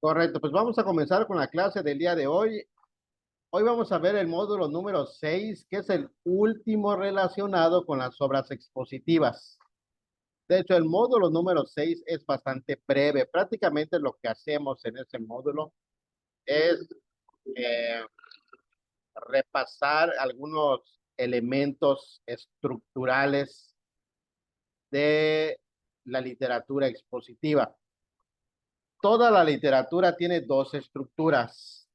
Correcto, pues vamos a comenzar con la clase del día de hoy. Hoy vamos a ver el módulo número 6, que es el último relacionado con las obras expositivas. De hecho, el módulo número 6 es bastante breve. Prácticamente lo que hacemos en ese módulo es eh, repasar algunos elementos estructurales de la literatura expositiva. Toda la literatura tiene dos estructuras: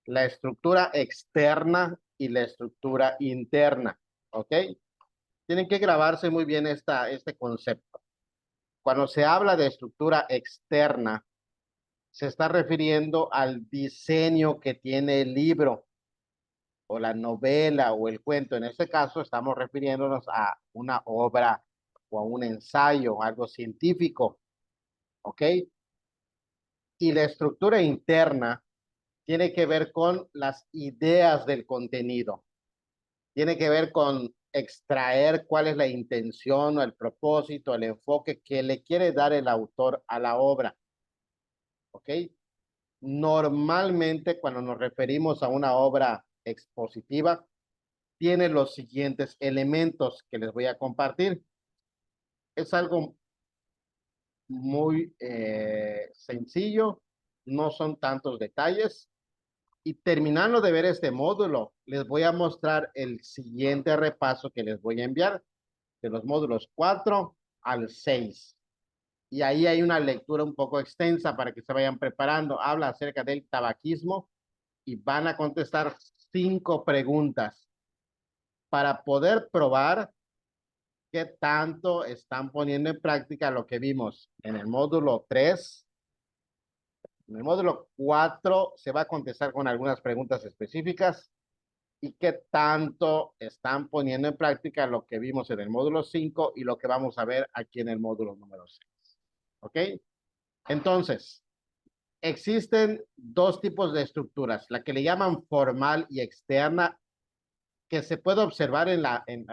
la estructura externa y la estructura interna, ¿ok? Tienen que grabarse muy bien este concepto. Cuando se habla de estructura externa, se está refiriendo al diseño que tiene el libro o la novela o el cuento. En este caso, estamos refiriéndonos a una obra o a un ensayo, algo científico, ¿ok? Y la estructura interna tiene que ver con las ideas del contenido. Tiene que ver con extraer cuál es la intención o el propósito, el enfoque que le quiere dar el autor a la obra. ¿Ok? Normalmente cuando nos referimos a una obra expositiva, tiene los siguientes elementos que les voy a compartir. Es algo muy sencillo, no son tantos detalles. Y terminando de ver este módulo, les voy a mostrar el siguiente repaso que les voy a enviar de los módulos 4 al 6. Y ahí hay una lectura un poco extensa para que se vayan preparando. Habla acerca del tabaquismo y van a contestar 5 preguntas para poder probar qué tanto están poniendo en práctica lo que vimos en el módulo 3. En el módulo 4 se va a contestar con algunas preguntas específicas y qué tanto están poniendo en práctica lo que vimos en el módulo 5 y lo que vamos a ver aquí en el módulo número 6. ¿Ok? Entonces, existen dos tipos de estructuras, la que le llaman formal y externa, que se puede observar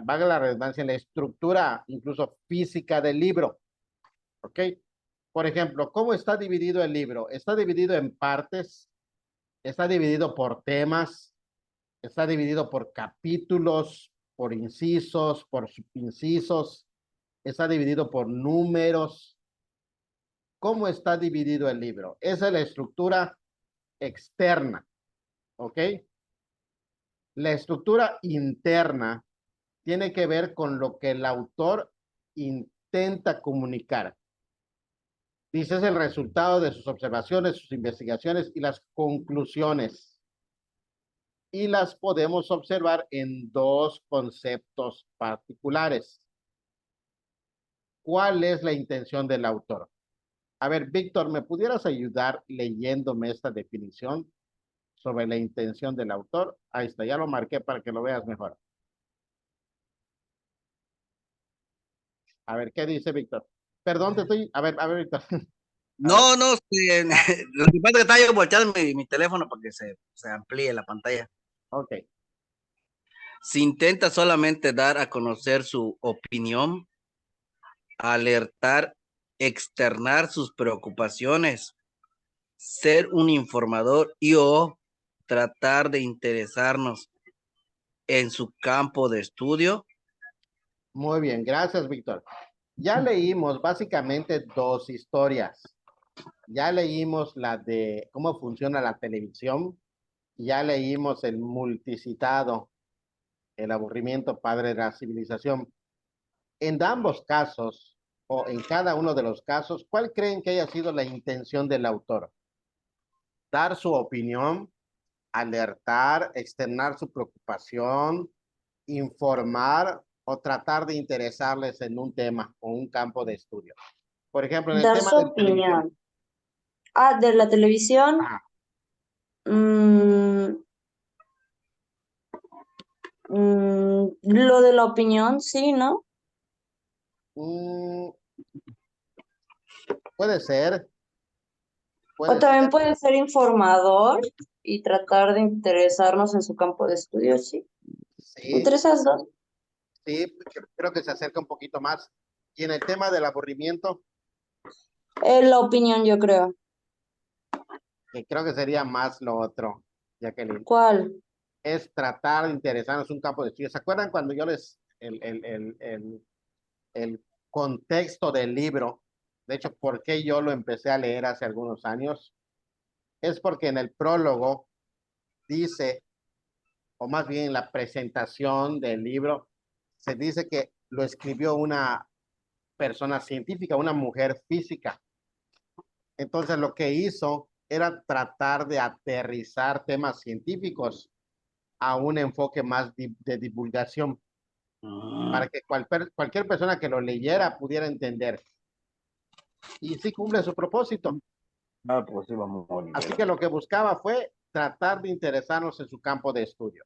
valga la redundancia, en la estructura incluso física del libro. ¿Ok? Por ejemplo, ¿cómo está dividido el libro? Está dividido en partes, está dividido por temas, está dividido por capítulos, por incisos, por subincisos, está dividido por números. ¿Cómo está dividido el libro? Esa es la estructura externa, ¿ok? La estructura interna tiene que ver con lo que el autor intenta comunicar. Dice, es el resultado de sus observaciones, sus investigaciones y las conclusiones. Y las podemos observar en dos conceptos particulares. ¿Cuál es la intención del autor? A ver, Víctor, ¿me pudieras ayudar leyéndome esta definición sobre la intención del autor? Ahí está, ya lo marqué para que lo veas mejor. A ver, ¿qué dice Víctor? Perdón, te estoy... A ver, Víctor. A ver. No, no, Ah, lo que pasa es que estaba yo volteando mi teléfono para que se amplíe la pantalla. ok. Se intenta solamente dar a conocer su opinión, alertar, externar sus preocupaciones, ser un informador y o tratar de interesarnos en su campo de estudio. Muy bien, gracias, Víctor. Ya leímos básicamente dos historias. Ya leímos la de cómo funciona la televisión. Ya leímos el multicitado, el aburrimiento padre de la civilización. En ambos casos, o en cada uno de los casos, ¿cuál creen que haya sido la intención del autor? Dar su opinión, alertar, externar su preocupación, informar o tratar de interesarles en un tema o un campo de estudio. Por ejemplo, en el Dar tema su de televisión. opinión. Ah, de la televisión. Ah, mm, lo de la opinión, sí, ¿no? mm, puede ser, O puede también ser. puede ser informador y tratar de interesarnos en su campo de estudio, sí. Sí, Entre esas dos. sí, creo que se acerca un poquito más. Y en el tema del aburrimiento, La opinión, yo creo. que creo que sería más lo otro, Jacqueline. ¿Cuál? Es tratar de interesarnos en un campo de estudio. ¿Se acuerdan cuando yo les, el contexto del libro? De hecho, ¿por qué yo lo empecé a leer hace algunos años? Es porque en el prólogo dice, o más bien en la presentación del libro, se dice que lo escribió una persona científica, una mujer física. Entonces lo que hizo era tratar de aterrizar temas científicos a un enfoque más de divulgación, para que cualquier persona que lo leyera pudiera entender. Y sí cumple su propósito. Ah, pues sí, vamos a morir. Así que lo que buscaba fue tratar de interesarnos en su campo de estudio.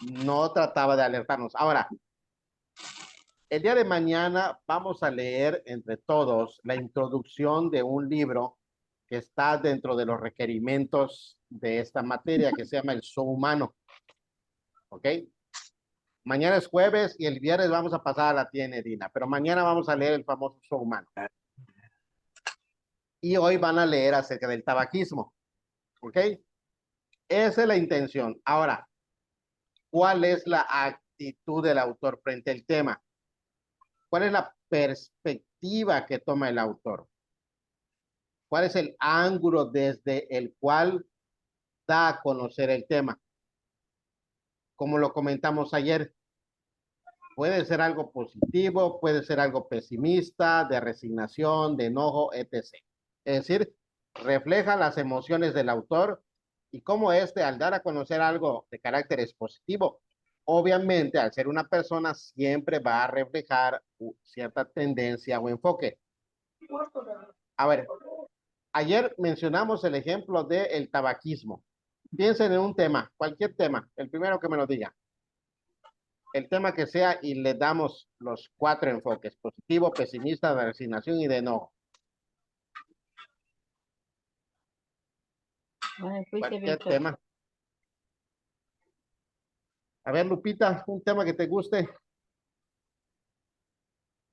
No trataba de alertarnos. Ahora, el día de mañana vamos a leer entre todos la introducción de un libro que está dentro de los requerimientos de esta materia que se llama el Zoo Humano. ¿Ok? Mañana es jueves y el viernes vamos a pasar a la tía Nedina, pero mañana vamos a leer el famoso Zoo Humano. Y hoy van a leer acerca del tabaquismo. ¿Ok? Esa es la intención. Ahora, ¿cuál es la actitud del autor frente al tema? ¿Cuál es la perspectiva que toma el autor? ¿Cuál es el ángulo desde el cual da a conocer el tema? Como lo comentamos ayer, puede ser algo positivo, puede ser algo pesimista, de resignación, de enojo, etc. Es decir, refleja las emociones del autor y cómo este, al dar a conocer algo de carácter expositivo, obviamente, al ser una persona, siempre va a reflejar cierta tendencia o enfoque. A ver, ayer mencionamos el ejemplo del tabaquismo. Piensen en un tema, cualquier tema, el primero que me lo diga. El tema que sea y le damos los 4 enfoques: positivo, pesimista, de resignación y de enojo. Cualquier tema. A ver, Lupita, un tema que te guste,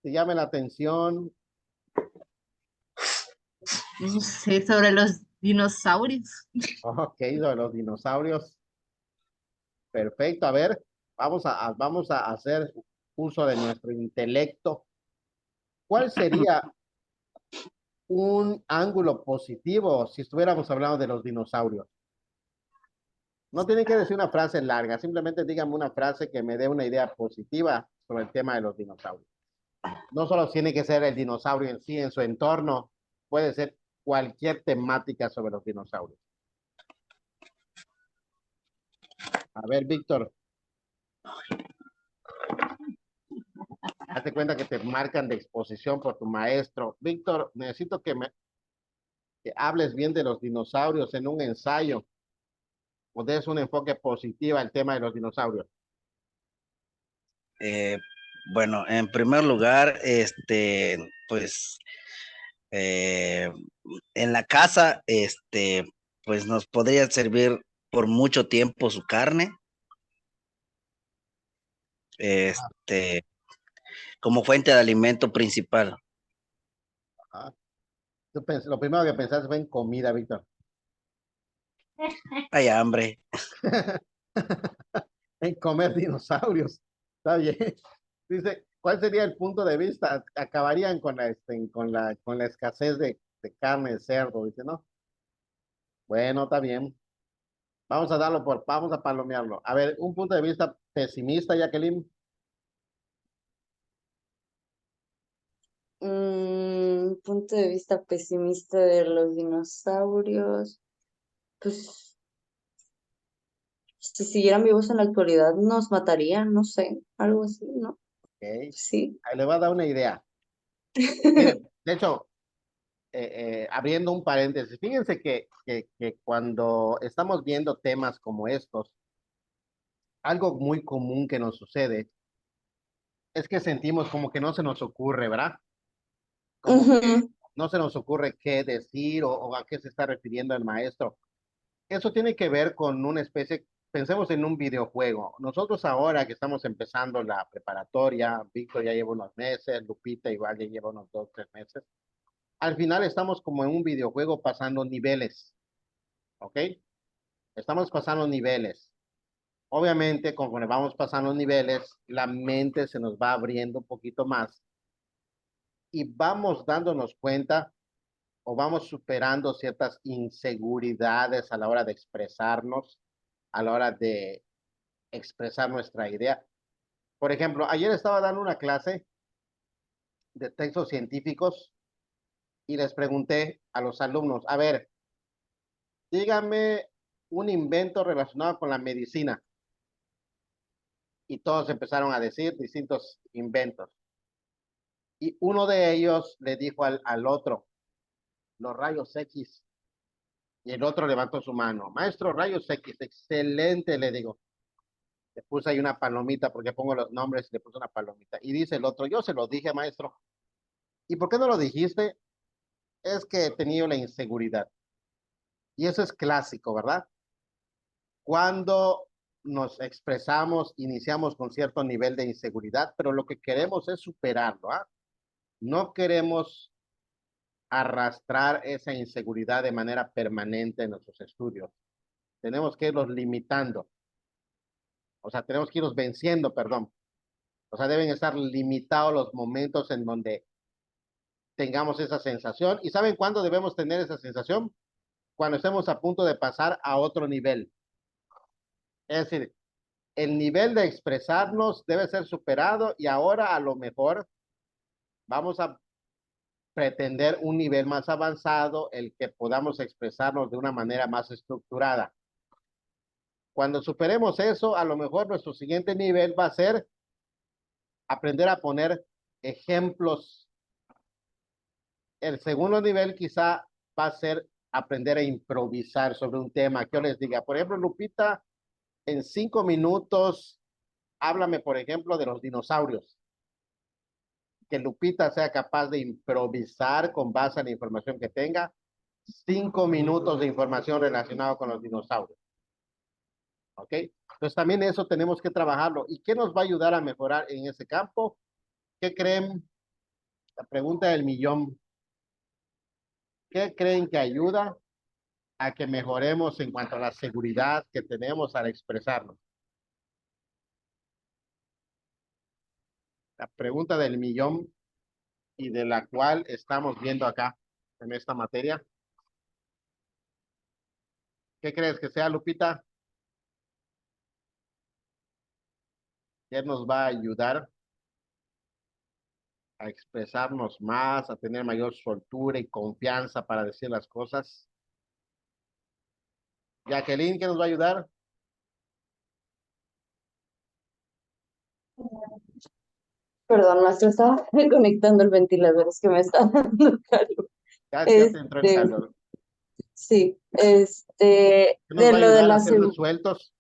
te llame la atención. No sé, sobre los dinosaurios. Ok, de los dinosaurios. Perfecto. A ver, vamos a hacer uso de nuestro intelecto. ¿Cuál sería un ángulo positivo si estuviéramos hablando de los dinosaurios? No tienen que decir una frase larga, simplemente díganme una frase que me dé una idea positiva sobre el tema de los dinosaurios. No solo tiene que ser el dinosaurio en sí, en su entorno, puede ser cualquier temática sobre los dinosaurios. A ver, Víctor. Hazte cuenta que te marcan de exposición por tu maestro. Víctor, necesito que hables bien de los dinosaurios en un ensayo o des un enfoque positivo al tema de los dinosaurios. Eh, bueno, en primer lugar, pues en la casa, pues nos podría servir por mucho tiempo su carne, como fuente de alimento principal. Ah, lo primero que pensaste fue en comida, Víctor. Hay hambre. En comer dinosaurios. Está bien. Dice, ¿cuál sería el punto de vista? Acabarían con con la escasez de carne de cerdo. Dice, ¿no? Bueno, está bien. Vamos a palomearlo. A ver, un punto de vista pesimista, Jacqueline. Punto de vista pesimista de los dinosaurios. Pues si siguieran vivos en la actualidad nos matarían, no sé, algo así, ¿no? Ok. Sí. Ahí le voy a dar una idea. Miren, de hecho, abriendo un paréntesis, fíjense que cuando estamos viendo temas como estos, algo muy común que nos sucede es que sentimos como que no se nos ocurre, ¿verdad? Como que Ujú. no se nos ocurre qué decir o a qué se está refiriendo el maestro. Eso tiene que ver con una especie, pensemos en un videojuego. Nosotros ahora que estamos empezando la preparatoria, Víctor ya lleva unos meses, Lupita igual ya lleva unos 2, 3 meses. Al final estamos como en un videojuego pasando niveles, ¿ok? Estamos pasando niveles. Obviamente, conforme vamos pasando niveles, la mente se nos va abriendo un poquito más y vamos dándonos cuenta o vamos superando ciertas inseguridades a la hora de expresarnos, a la hora de expresar nuestra idea. Por ejemplo, ayer estaba dando una clase de textos científicos y les pregunté a los alumnos, a ver, díganme un invento relacionado con la medicina. Y todos empezaron a decir distintos inventos. Y uno de ellos le dijo al otro, los rayos X. Y el otro levantó su mano. Maestro, rayos X, excelente, le digo. Le puse ahí una palomita porque pongo los nombres y le puse una palomita. Y dice el otro, yo se lo dije, maestro. ¿Y por qué no lo dijiste? Es que he tenido la inseguridad. Y eso es clásico, ¿verdad? Cuando nos expresamos, iniciamos con cierto nivel de inseguridad, pero lo que queremos es superarlo, ¿ah? No queremos arrastrar esa inseguridad de manera permanente en nuestros estudios. Tenemos que irlos limitando. O sea, tenemos que irlos venciendo, perdón. O sea, deben estar limitados los momentos en donde tengamos esa sensación. ¿Y saben cuándo debemos tener esa sensación? Cuando estemos a punto de pasar a otro nivel. Es decir, el nivel de expresarnos debe ser superado y ahora a lo mejor vamos a pretender un nivel más avanzado, el que podamos expresarnos de una manera más estructurada. Cuando superemos eso, a lo mejor nuestro siguiente nivel va a ser aprender a poner ejemplos. El segundo nivel quizá va a ser aprender a improvisar sobre un tema que yo les diga. Por ejemplo, Lupita, en 5 minutos, háblame, por ejemplo, de los dinosaurios. Que Lupita sea capaz de improvisar con base en la información que tenga. 5 minutos de información relacionada con los dinosaurios. ¿Ok? Entonces también eso tenemos que trabajarlo. ¿Y qué nos va a ayudar a mejorar en ese campo? ¿Qué creen? La pregunta del millón. ¿Qué creen que ayuda a que mejoremos en cuanto a la seguridad que tenemos al expresarnos? La pregunta del millón y de la cual estamos viendo acá en esta materia. ¿Qué crees que sea, Lupita? ¿Qué nos va a ayudar a expresarnos más, a tener mayor soltura y confianza para decir las cosas? Jacqueline, ¿qué nos va a ayudar? Perdón, maestro, estaba conectando el ventilador, es que me está dando calor. Ya te entró el calor. Sí, ¿Qué nos de va a lo de ayudar a la ser resueltos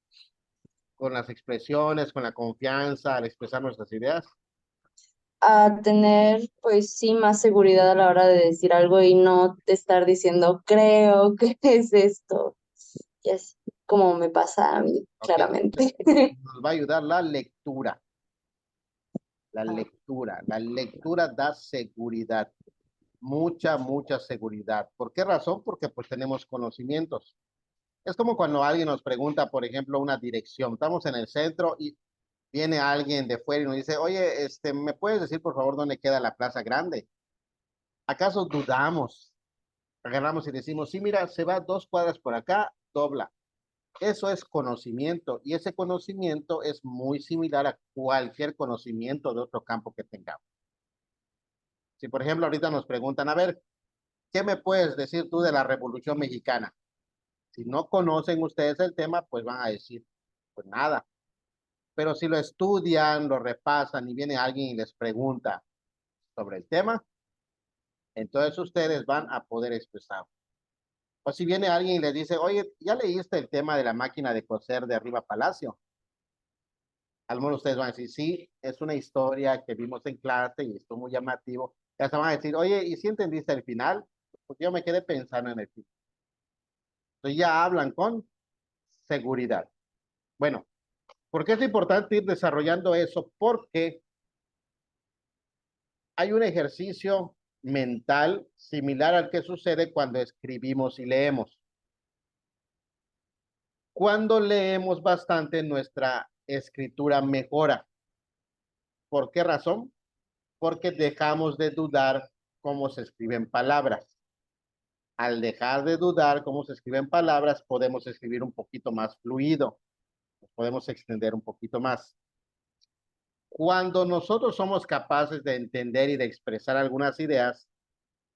con las expresiones, con la confianza, al expresar nuestras ideas? a tener, pues sí, más seguridad a la hora de decir algo y no de estar diciendo, creo que es esto. Y es como me pasa a mí, Ok, claramente. nos va a ayudar la lectura. La lectura. La lectura da seguridad. Mucha seguridad. ¿Por qué razón? Porque pues tenemos conocimientos. Es como cuando alguien nos pregunta, por ejemplo, una dirección. Estamos en el centro y viene alguien de fuera y nos dice, oye, ¿me puedes decir por favor dónde queda la Plaza Grande? ¿Acaso dudamos? Agarramos y decimos, sí, mira, se va 2 cuadras por acá, dobla. Eso es conocimiento y ese conocimiento es muy similar a cualquier conocimiento de otro campo que tengamos. Si, por ejemplo, ahorita nos preguntan, a ver, ¿qué me puedes decir tú de la Revolución Mexicana? Si no conocen ustedes el tema, pues van a decir, pues nada. Pero si lo estudian, lo repasan y viene alguien y les pregunta sobre el tema, entonces ustedes van a poder expresar. O si viene alguien y les dice, oye, ¿ya leíste el tema de la máquina de coser de Arriba Palacio? Algunos de ustedes van a decir, sí, es una historia que vimos en clase y estuvo muy llamativo. Ya se van a decir, oye, ¿y si entendiste el final? Porque yo me quedé pensando en el final. Entonces ya hablan con seguridad. Bueno, ¿por qué es importante ir desarrollando eso? Porque hay un ejercicio mental similar al que sucede cuando escribimos y leemos. Cuando leemos bastante, nuestra escritura mejora. ¿Por qué razón? Porque dejamos de dudar cómo se escriben palabras. Al dejar de dudar cómo se escriben palabras, podemos escribir un poquito más fluido, podemos extender un poquito más. Cuando nosotros somos capaces de entender y de expresar algunas ideas,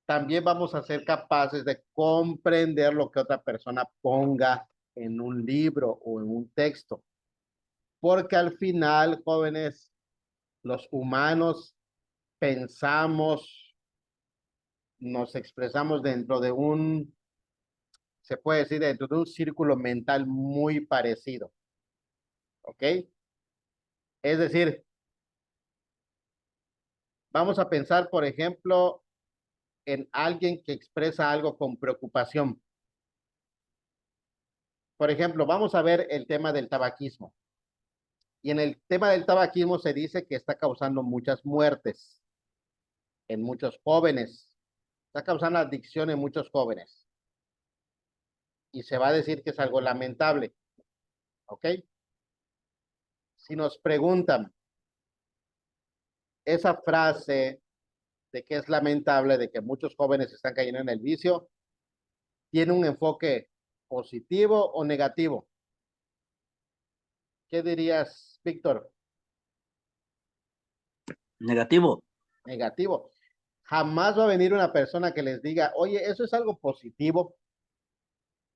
también vamos a ser capaces de comprender lo que otra persona ponga en un libro o en un texto. Porque al final, jóvenes, los humanos pensamos, nos expresamos dentro de se puede decir, dentro de un círculo mental muy parecido. ¿Ok? Es decir, vamos a pensar, por ejemplo, en alguien que expresa algo con preocupación. Por ejemplo, vamos a ver el tema del tabaquismo. Y en el tema del tabaquismo se dice que está causando muchas muertes en muchos jóvenes. Está causando adicción en muchos jóvenes. Y se va a decir que es algo lamentable. ¿Ok? Si nos preguntan esa frase de que es lamentable, de que muchos jóvenes están cayendo en el vicio, ¿tiene un enfoque positivo o negativo? ¿Qué dirías, Víctor? Negativo. Negativo. Jamás va a venir una persona que les diga, oye, eso es algo positivo,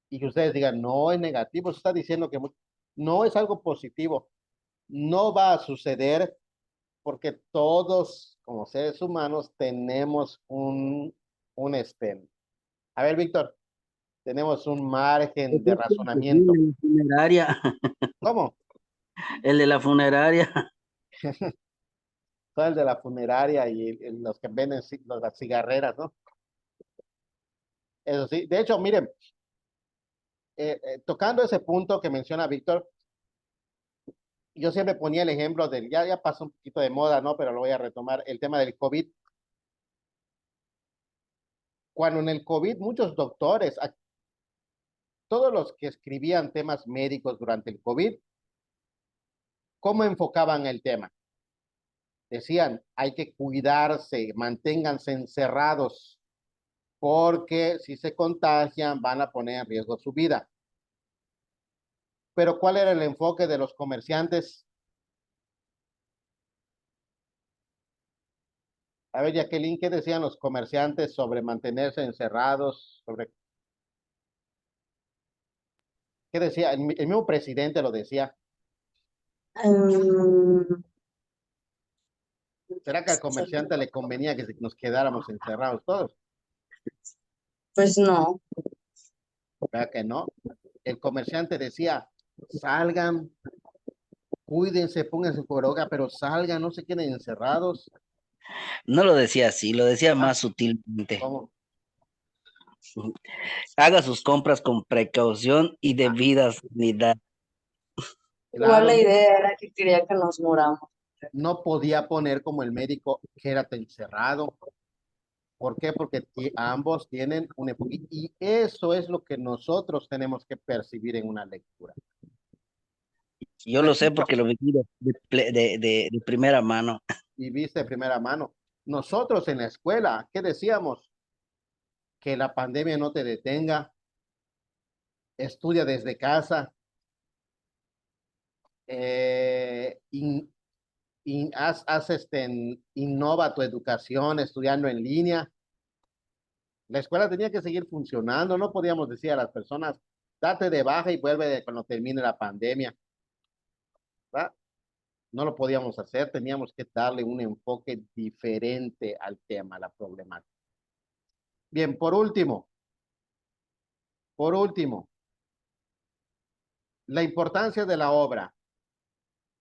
y que ustedes digan, no es negativo, se está diciendo que no es algo positivo. No va a suceder porque todos, como seres humanos, tenemos a ver, Víctor, tenemos un margen de razonamiento. El de la funeraria. ¿Cómo? El de la funeraria. Todo el de la funeraria y los que venden las cigarreras, ¿no? Eso sí, de hecho, miren, tocando ese punto que menciona Víctor, yo siempre ponía el ejemplo ya pasó un poquito de moda, ¿no? Pero lo voy a retomar, el tema del COVID. Cuando en el COVID muchos doctores, todos los que escribían temas médicos durante el COVID, ¿cómo enfocaban el tema? Decían, hay que cuidarse, manténganse encerrados, porque si se contagian van a poner en riesgo su vida. Pero ¿cuál era el enfoque de los comerciantes? A ver, Jacqueline, ¿qué decían los comerciantes sobre mantenerse encerrados? ¿Qué decía? El mismo presidente lo decía. Mm, ¿Será que al comerciante le convenía que nos quedáramos encerrados todos? pues no. ¿Verdad que no? El comerciante decía, salgan, cuídense, pónganse cubrebocas, pero salgan, no se queden encerrados. No lo decía así, lo decía Ah, más sutilmente. ¿cómo? Haga sus compras con precaución y Ah, debida sanidad. Igual claro, la idea era que quería que nos muramos. no podía poner como el médico, quédate encerrado. ¿Por qué? Porque ambos tienen un enfoque y eso es lo que nosotros tenemos que percibir en una lectura. Yo lo sé Repito, porque lo viví de primera mano. y viste de primera mano. Nosotros en la escuela, ¿qué decíamos? Que la pandemia no te detenga, estudia desde casa, in, innova tu educación estudiando en línea. La escuela tenía que seguir funcionando, no podíamos decir a las personas, date de baja y vuelve cuando termine la pandemia, ¿verdad? No lo podíamos hacer, teníamos que darle un enfoque diferente al tema, a la problemática. Bien, por último, la importancia de la obra.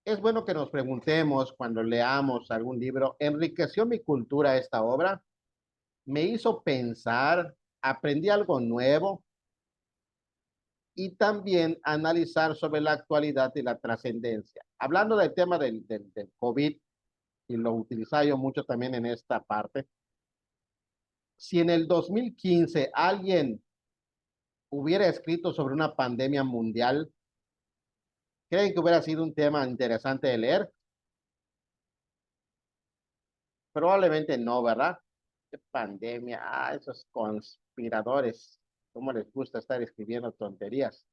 Es bueno que nos preguntemos cuando leamos algún libro, ¿enriqueció mi cultura esta obra? ¿Me hizo pensar? ¿Aprendí algo nuevo? Y también analizar sobre la actualidad y la trascendencia. Hablando del tema del COVID, y lo utilizaba yo mucho también en esta parte, Si en el 2015 alguien hubiera escrito sobre una pandemia mundial, ¿creen que hubiera sido un tema interesante de leer? Probablemente no, ¿verdad? ¿Qué pandemia? Ah, esos conspiradores, ¿cómo les gusta estar escribiendo tonterías?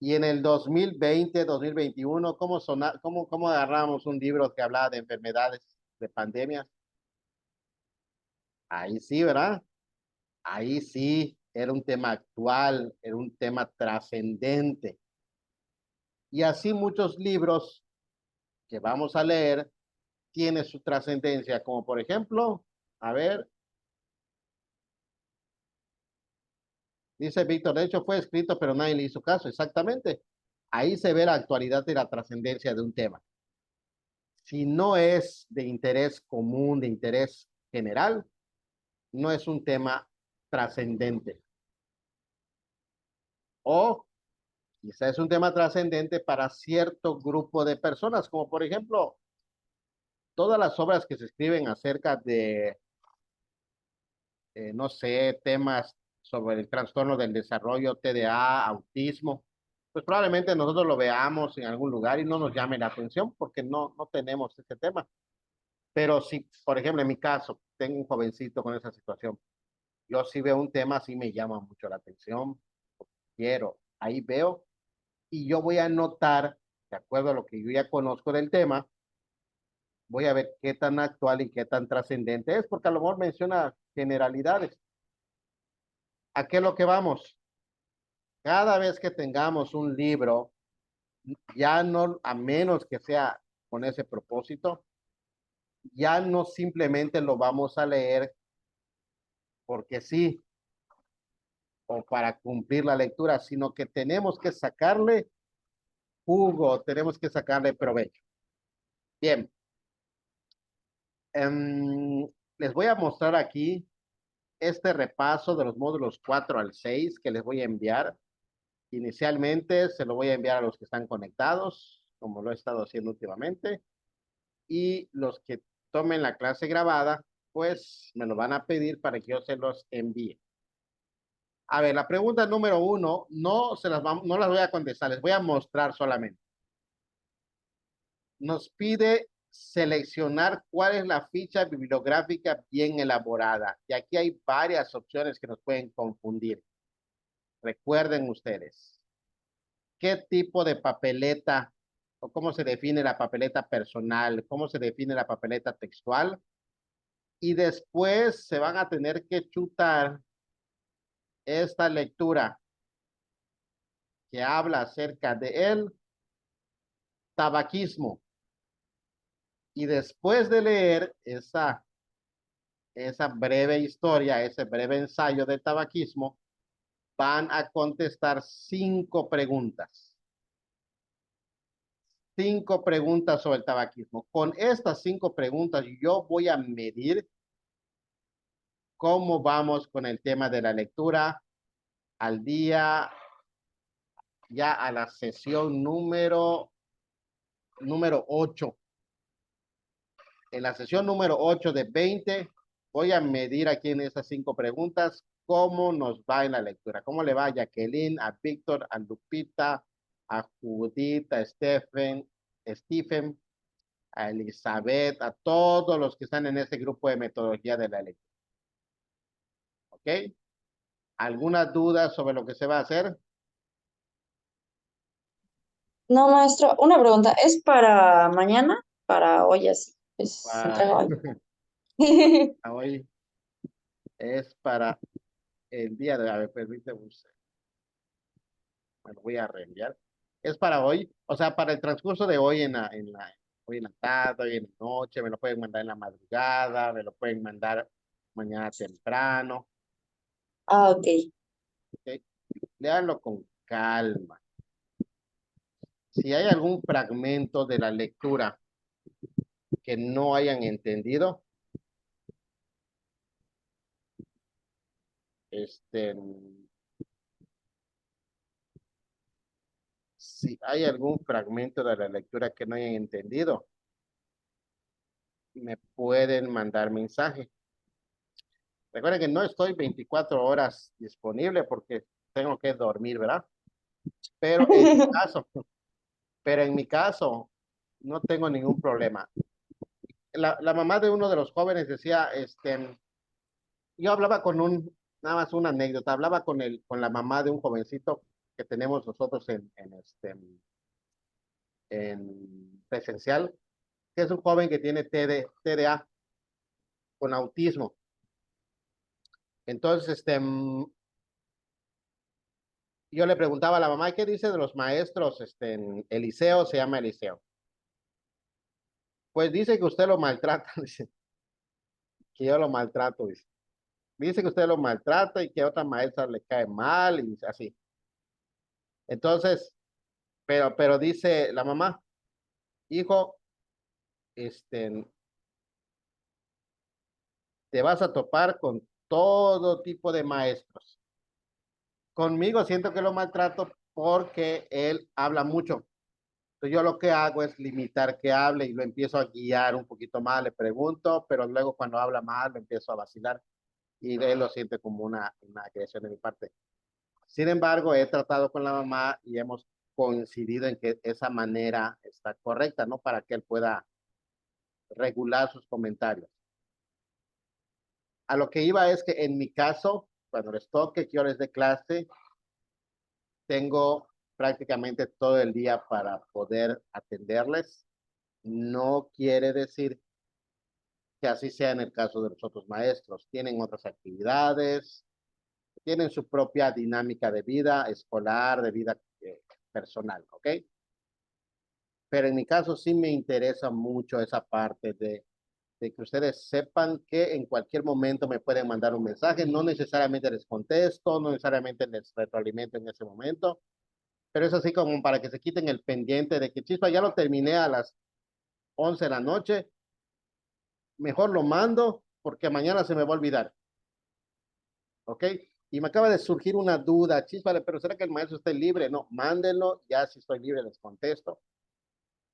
Y en el 2020, 2021, ¿cómo agarramos un libro que hablaba de enfermedades, de pandemias? Ahí sí, ¿verdad? Ahí sí, era un tema actual, era un tema trascendente. Y así muchos libros que vamos a leer tienen su trascendencia, como por ejemplo, a ver, dice Víctor, de hecho fue escrito, pero nadie le hizo caso, exactamente. Ahí se ve la actualidad y la trascendencia de un tema. Si no es de interés común, de interés general, no es un tema trascendente. O quizá es un tema trascendente para cierto grupo de personas, como por ejemplo, todas las obras que se escriben acerca de, no sé, temas sobre el trastorno del desarrollo, TDA, autismo, pues probablemente nosotros lo veamos en algún lugar y no nos llame la atención porque no tenemos ese tema. Pero si, por ejemplo, en mi caso, tengo un jovencito con esa situación, yo sí veo un tema, sí me llama mucho la atención, quiero, ahí veo, y yo voy a anotar, de acuerdo a lo que yo ya conozco del tema, voy a ver qué tan actual y qué tan trascendente es, porque a lo mejor menciona generalidades. ¿A qué es lo que vamos? Cada vez que tengamos un libro, ya no, a menos que sea con ese propósito, ya no simplemente lo vamos a leer porque sí, o para cumplir la lectura, sino que tenemos que sacarle jugo, tenemos que sacarle provecho. Bien, les voy a mostrar aquí este repaso de los módulos 4 al 6 que les voy a enviar. Inicialmente se lo voy a enviar a los que están conectados, como lo he estado haciendo últimamente, y los que tomen la clase grabada, pues me lo van a pedir para que yo se los envíe. A ver, la pregunta número 1, no las voy a contestar, les voy a mostrar solamente. Nos pide seleccionar cuál es la ficha bibliográfica bien elaborada. Y aquí hay varias opciones que nos pueden confundir. Recuerden ustedes, ¿qué tipo de papeleta o cómo se define la papeleta personal? ¿Cómo se define la papeleta textual? Y después se van a tener que chutar esta lectura que habla acerca de el tabaquismo. Y después de leer esa breve historia, ese breve ensayo del tabaquismo, van a contestar 5 preguntas. 5 preguntas sobre el tabaquismo. Con estas 5 preguntas yo voy a medir cómo vamos con el tema de la lectura al día, ya a la sesión número 8. En la sesión número 8 de 20, voy a medir aquí en esas 5 preguntas cómo nos va en la lectura. ¿Cómo le va a Jacqueline, a Víctor, a Lupita, a Judith, a Stephen, a Elizabeth, a todos los que están en este grupo de metodología de la lectura? ¿Ok? ¿Alguna duda sobre lo que se va a hacer? No, maestro, una pregunta. ¿Es para mañana? Para hoy así. Se Para entrega hoy. hoy es para el día de hoy. A ver, permíteme me lo voy a reenviar. Es para hoy, o sea, para el transcurso de hoy hoy en la tarde, hoy en la noche, me lo pueden mandar en la madrugada, me lo pueden mandar mañana temprano, Ah, ok. ¿ok? Léanlo con calma. Si hay algún fragmento de la lectura que no hayan entendido, este, si hay algún fragmento de la lectura que no hayan entendido, me pueden mandar mensaje. Recuerden que no estoy 24 horas disponible porque tengo que dormir, ¿verdad? Pero en mi caso, no tengo ningún problema. La mamá de uno de los jóvenes decía, yo hablaba nada más una anécdota, hablaba con la mamá de un jovencito que tenemos nosotros en presencial, que es un joven que tiene TDA con autismo. Entonces, yo le preguntaba a la mamá, ¿qué dice de los maestros? Eliseo se llama Eliseo. Pues dice que usted lo maltrata, dice, que yo lo maltrato, dice. Dice que usted lo maltrata y que a otra maestra le cae mal y así. Entonces, pero dice la mamá, hijo, te vas a topar con todo tipo de maestros. Conmigo siento que lo maltrato porque él habla mucho. Entonces yo lo que hago es limitar que hable y lo empiezo a guiar un poquito más, le pregunto, pero luego cuando habla más lo empiezo a vacilar y él lo siente como una agresión de mi parte. Sin embargo, he tratado con la mamá y hemos coincidido en que esa manera está correcta, ¿no? Para que él pueda regular sus comentarios. A lo que iba es que en mi caso, cuando les toque que yo les dé clase, tengo prácticamente todo el día para poder atenderles. No quiere decir que así sea en el caso de los otros maestros. Tienen otras actividades, tienen su propia dinámica de vida escolar, de vida personal, ¿ok? Pero en mi caso sí me interesa mucho esa parte de que ustedes sepan que en cualquier momento me pueden mandar un mensaje, no necesariamente les contesto, no necesariamente les retroalimento en ese momento, pero es así como para que se quiten el pendiente de que, chispa, ya lo terminé a las 11 de la noche, mejor lo mando porque mañana se me va a olvidar, ¿ok? Y me acaba de surgir una duda, chispa, pero ¿será que el maestro esté libre? No, mándenlo, ya si estoy libre les contesto,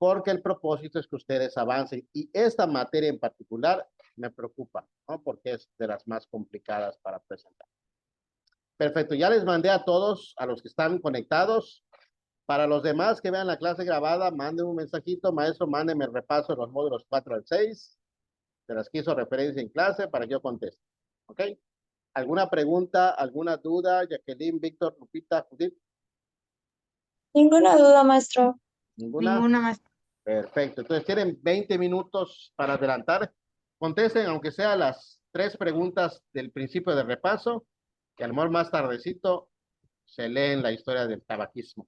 porque el propósito es que ustedes avancen. Y esta materia en particular me preocupa, ¿no? Porque es de las más complicadas para presentar. Perfecto, ya les mandé a todos, a los que están conectados. Para los demás que vean la clase grabada, manden un mensajito, maestro, mándenme el repaso de los módulos 4 al 6, de las que hizo referencia en clase para que yo conteste. ¿Ok? ¿Alguna pregunta, alguna duda? Jacqueline, Víctor, Lupita, Judith, Ninguna duda, maestro. ¿ninguna? Ninguna más. Perfecto. Entonces tienen 20 minutos para adelantar. Contesten, aunque sea las 3 preguntas del principio del repaso, que al mejor más tardecito se leen la historia del tabaquismo.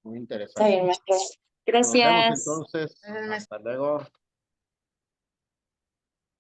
Muy Está interesante. bien, maestro. Nos vemos Gracias. entonces. Hasta luego.